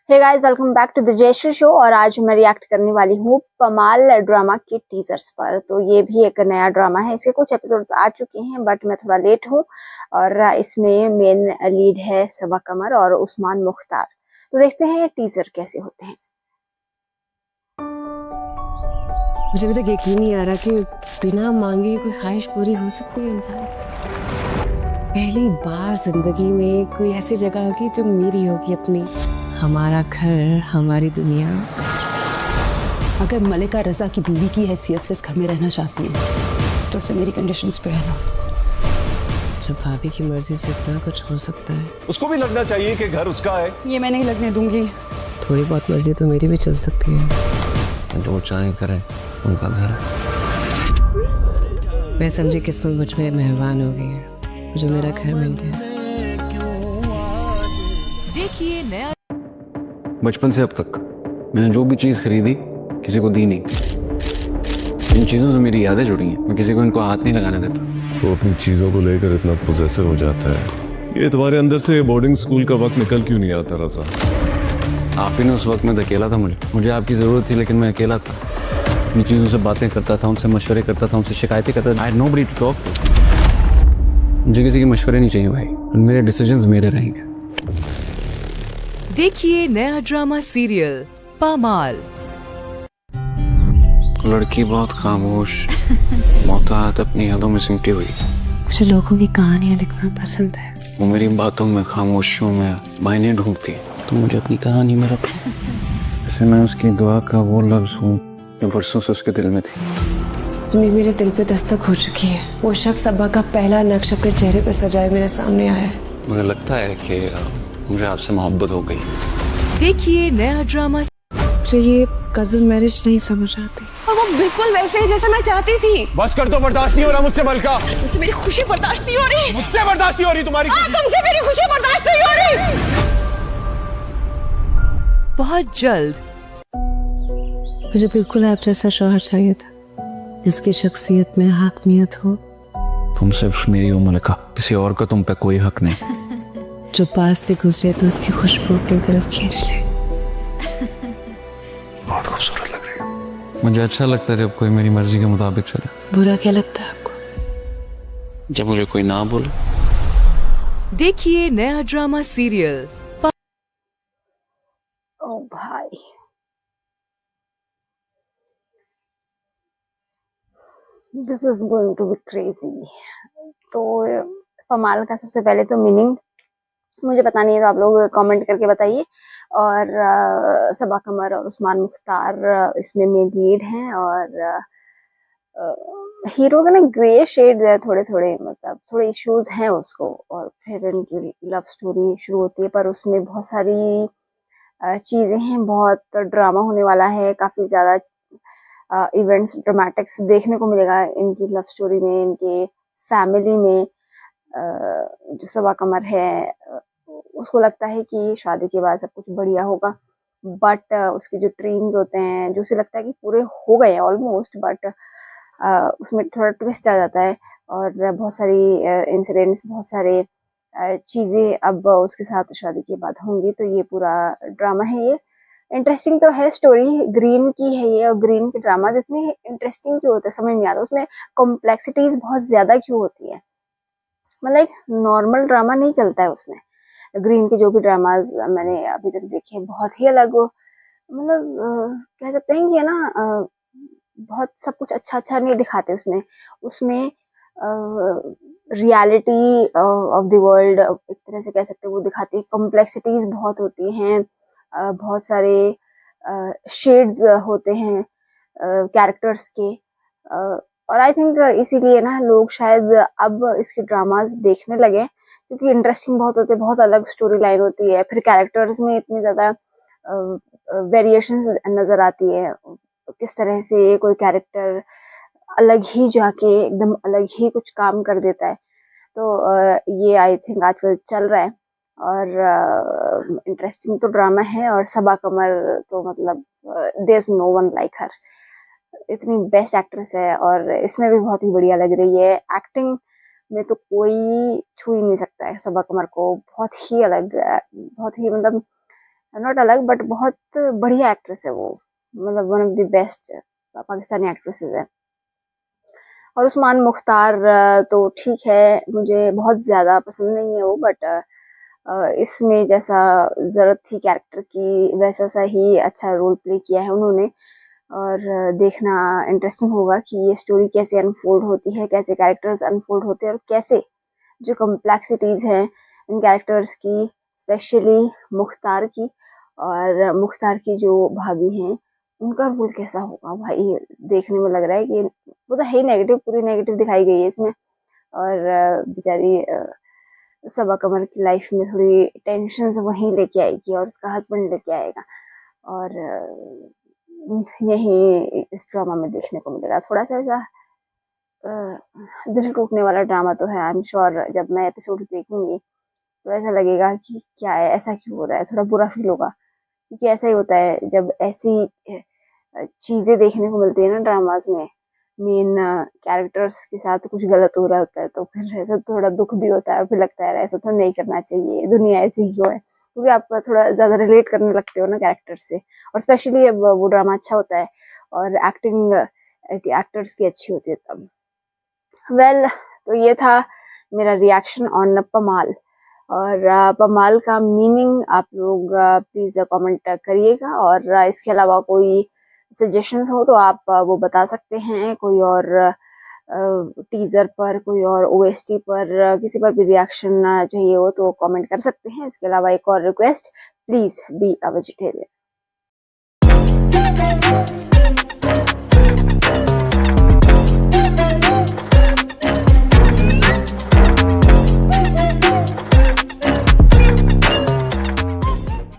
Hey guys, welcome back to the Jayshree show. और आज मैं रिएक्ट करने वाली हूँ पमाल ड्रामा के टीजर्स पर। तो ये भी एक नया ड्रामा है, इसके कुछ एपिसोड्स आ चुके हैं बट मैं थोड़ा लेट हूँ। और इसमें मेन लीड है सबा कमर और उस्मान मुख्तार। तो देखते हैं ये टीजर कैसे होते हैं। मुझे अभी तक यकीन नहीं आ रहा कि बिना मांगे कोई ख्वाहिश पूरी हो सकती है इंसान की। पहली बार जिंदगी में कोई ऐसी जगह होगी जो मेरी होगी अपनी, हमारा घर, हमारी दुनिया। अगर मलिका रजा की बीवी की हैसियत से इस घर में रहना चाहती है तो उसे मेरी कंडीशंस पे रहना होगा। जब भाभी की मर्जी से इतना कुछ हो सकता है, उसको भी लगना चाहिए कि घर उसका है। ये मैं नहीं लगने दूंगी। थोड़ी बहुत मर्जी तो मेरी भी चल सकती है। जो चाहे करें, उनका घर है। मैं समझी किस्मत मुझ पे मेहरबान हो गई है, मुझे मेरा घर मिल गया। देखिए नया। बचपन से अब तक मैंने जो भी चीज़ खरीदी किसी को दी नहीं। इन चीज़ों से मेरी यादें जुड़ी हैं। मैं किसी को इनको हाथ नहीं लगाने देता। वो अपनी चीजों को लेकर इतना पोजेसिव हो जाता है। ये तुम्हारे अंदर से बोर्डिंग स्कूल का वक्त निकल क्यों नहीं आता रजा? आप ही ने उस वक्त में धकेला था मुझे आपकी ज़रूरत थी, लेकिन मैं अकेला था। अपनी चीज़ों से बातें करता था, उनसे मशवरे करता था, उनसे शिकायतें करता था। I had nobody to talk. मुझे किसी के मशवरे नहीं चाहिए भाई, मेरे डिसीजंस मेरे रहेंगे। देखिए नया ड्रामा सीरियल पामाल। लड़की बहुत खामोश, मोहतात, अपनी यादों में सिमटी हुई। मुझे लोगों की कहानियां लिखना पसंद है। वो मेरी बातों में, खामोशियों में मायने ढूंढती है। तो मुझे अपनी कहानी में रख। जैसे मैं उसकी दुआ का वो लफ्ज हूँ जो बरसों से उसके दिल में थी। तुम्हें मेरे दिल पे दस्तक हो चुकी है। वो शख्स सबा का पहला नक्श अपने चेहरे पे सजाए मेरे सामने आया है। मुझे लगता है कि मुझे आपसे मोहब्बत हो गई। देखिए नया ड्रामा। मुझे ये कजिन मैरिज नहीं समझ आती। और वो बिल्कुल वैसे ही जैसे मैं चाहती थी। बस कर दो, बर्दाश्त नहीं हो रहा मुझसे मलका। मुझसे मेरी खुशी बर्दाश्त नहीं हो रही। मुझसे बर्दाश्त नहीं हो रही तुम्हारी खुशी। तुमसे मेरी खुशी बर्दाश्त नहीं हो रही। बहुत जल्द। मुझे बिल्कुल आप जैसा शौहर चाहिए था, जिसकी शख्सियत में हाकमियत हो, तुम सिर्फ मेरी हो मलिका, किसी और का तुम पे कोई हक नहीं। जो पास से गुजरे तो उसकी खुशबू अपनी तरफ खींच ले। बहुत खूबसूरत लग रही है। मुझे अच्छा लगता है जब कोई मेरी मर्जी के मुताबिक चले। बुरा क्या लगता है आपको? जब मुझे कोई ना बोले। देखिए नया ड्रामा सीरियल। ओ भाई, this is going to be crazy. तो पमाल का सबसे पहले तो मीनिंग मुझे पता नहीं है, तो आप लोग कमेंट करके बताइए। और सबा कमर और उस्मान मुख्तार इसमें मेन लीड हैं। और हीरो का ना ग्रे शेड है, थोड़े थोड़े, मतलब थोड़े इश्यूज हैं उसको। और फिर इनकी लव स्टोरी शुरू होती है, पर उसमें बहुत सारी चीजें हैं, बहुत ड्रामा होने वाला है। काफी ज्यादा इवेंट्स, ड्रामेटिक्स देखने को मिलेगा इनकी लव स्टोरी में, इनके फैमिली में। जो सबा कमर है, उसको लगता है कि शादी के बाद सब कुछ बढ़िया होगा, बट उसके जो ड्रीम्स होते हैं, जो उसे लगता है कि पूरे हो गए हैं ऑलमोस्ट, बट उसमें थोड़ा ट्विस्ट आ जाता है। और बहुत सारी इंसिडेंट्स, बहुत सारे चीज़ें अब उसके साथ शादी के बाद होंगी। तो ये पूरा ड्रामा है। ये इंटरेस्टिंग तो है, स्टोरी ग्रीन की है ये। और ग्रीन के ड्रामाज इतने इंटरेस्टिंग क्यों होते हैं समझ नहीं आता, उसमें कॉम्प्लेक्सिटीज बहुत ज्यादा क्यों होती है। मतलब एक नॉर्मल ड्रामा नहीं चलता है उसमें। ग्रीन के जो भी ड्रामाज मैंने अभी तक देखे हैं, बहुत ही अलग, मतलब कह सकते हैं कि है ना, बहुत सब कुछ अच्छा अच्छा नहीं दिखाते उसमें। उसमें रियलिटी ऑफ द वर्ल्ड एक तरह से कह सकते हैं वो दिखाती है। कॉम्प्लेक्सिटीज बहुत होती हैं, बहुत सारे शेड्स होते हैं कैरेक्टर्स के। और आई थिंक इसीलिए ना लोग शायद अब इसके ड्रामाज देखने लगे, क्योंकि इंटरेस्टिंग बहुत होते हैं, बहुत अलग स्टोरी लाइन होती है। फिर कैरेक्टर्स में इतनी ज्यादा वेरिएशंस नजर आती है। किस तरह से कोई कैरेक्टर अलग ही जाके एकदम अलग ही कुछ काम कर देता है। तो ये आई थिंक आजकल चल रहा है। और इंटरेस्टिंग तो ड्रामा है। और सबा कमर तो मतलब there is no one like her. इतनी बेस्ट एक्ट्रेस है और इसमें भी बहुत ही बढ़िया लग रही है। एक्टिंग में तो कोई छू ही नहीं सकता है सबा कमर को। बहुत ही अलग, बहुत ही मतलब नॉट अलग बट बहुत बढ़िया एक्ट्रेस है वो, मतलब one of the best Pakistani actresses है। और उस्मान मुख्तार तो ठीक है, मुझे बहुत ज़्यादा पसंद नहीं है वो, बट इसमें जैसा ज़रूरत थी कैरेक्टर की वैसा सा ही अच्छा रोल प्ले किया है उन्होंने। और देखना इंटरेस्टिंग होगा कि ये स्टोरी कैसे अनफोल्ड होती है, कैसे कैरेक्टर्स अनफोल्ड होते हैं और कैसे जो कम्प्लेक्सिटीज़ हैं इन कैरेक्टर्स की, स्पेशली मुख्तार की और मुख्तार की जो भाभी हैं उनका रोल कैसा होगा भाई। देखने में लग रहा है कि वो तो है ही नेगेटिव, पूरी नेगेटिव दिखाई गई है इसमें। और बेचारी सबा कमर की लाइफ में थोड़ी टेंशन वहीं लेके आएगी और उसका हस्बैंड लेके आएगा, और यही इस ड्रामा में देखने को मिलेगा। थोड़ा सा ऐसा दिल टूटने वाला ड्रामा तो है। आई एम श्योर जब मैं एपिसोड देखूंगी तो ऐसा लगेगा कि क्या है, ऐसा क्यों हो रहा है, थोड़ा बुरा फील होगा। क्योंकि ऐसा ही होता है जब ऐसी चीज़ें देखने को मिलती है ना ड्रामाज में, मेन कैरेक्टर्स के साथ कुछ गलत हो रहा होता है तो फिर ऐसा थोड़ा दुख भी होता है, फिर लगता है ऐसा तो नहीं करना चाहिए, दुनिया ऐसी ही क्यों है, क्योंकि आप थोड़ा ज़्यादा रिलेट करने लगते हो ना कैरेक्टर से। और स्पेशली जब वो ड्रामा अच्छा होता है और एक्टिंग एक्टर्स की अच्छी होती है तब। वेल तो ये था मेरा रिएक्शन ऑन पमाल। और पमाल का मीनिंग आप लोग प्लीज़ कमेंट करिएगा, और इसके अलावा कोई सजेशंस हो तो आप वो बता सकते हैं। कोई और टीज़र पर, कोई और ओएसटी पर, किसी पर भी रिएक्शन चाहिए हो तो कमेंट कर सकते हैं। इसके अलावा एक और request, please be a vegetarian.